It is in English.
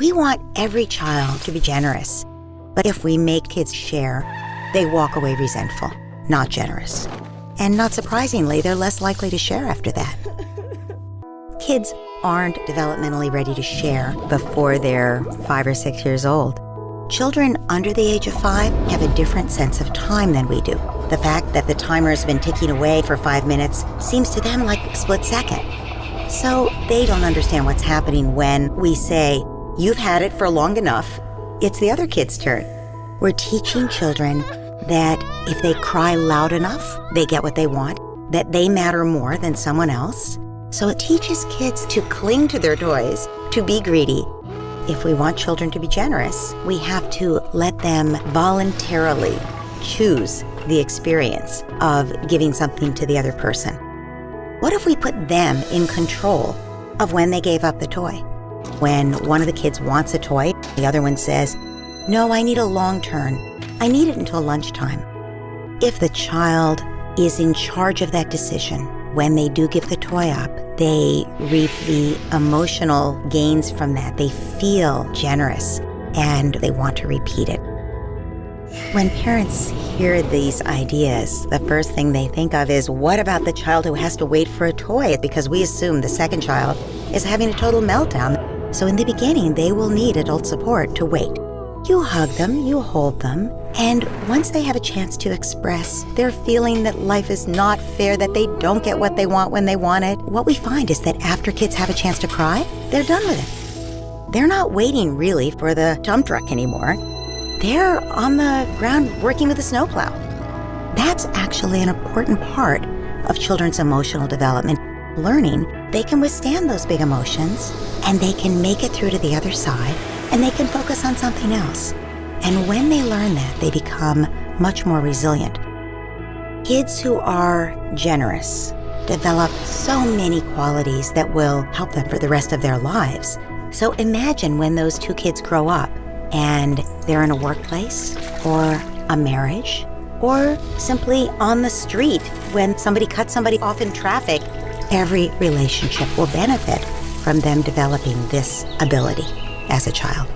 We want every child to be generous. But if we make kids share, they walk away resentful, not generous. And not surprisingly, they're less likely to share after that. Kids aren't developmentally ready to share before they're 5 or 6 years old. Children under the age of 5 have a different sense of time than we do. The fact that the timer's been ticking away for 5 minutes seems to them like a split second. So they don't understand what's happening when we say, "You've had it for long enough. It's the other kid's turn." We're teaching children that if they cry loud enough, they get what they want, that they matter more than someone else. So it teaches kids to cling to their toys, to be greedy. If we want children to be generous, we have to let them voluntarily choose the experience of giving something to the other person. What if we put them in control of when they gave up the toy? When one of the kids wants a toy, the other one says, "No, I need a long turn. I need it until lunchtime." If the child is in charge of that decision, when they do give the toy up, they reap the emotional gains from that. They feel generous and they want to repeat it. When parents hear these ideas, the first thing they think of is, what about the child who has to wait for a toy? Because we assume the second child is having a total meltdown. So in the beginning, they will need adult support to wait. You hug them, you hold them, and once they have a chance to express their feeling that life is not fair, that they don't get what they want when they want it, what we find is that after kids have a chance to cry, they're done with it. They're not waiting really for the dump truck anymore. They're on the ground working with a snowplow. That's actually an important part of children's emotional development. Learning they can withstand those big emotions and they can make it through to the other side and they can focus on something else. And when they learn that, they become much more resilient. Kids who are generous develop so many qualities that will help them for the rest of their lives. So imagine when those two kids grow up and they're in a workplace or a marriage or simply on the street when somebody cuts somebody off in traffic. Every relationship will benefit from them developing this ability as a child.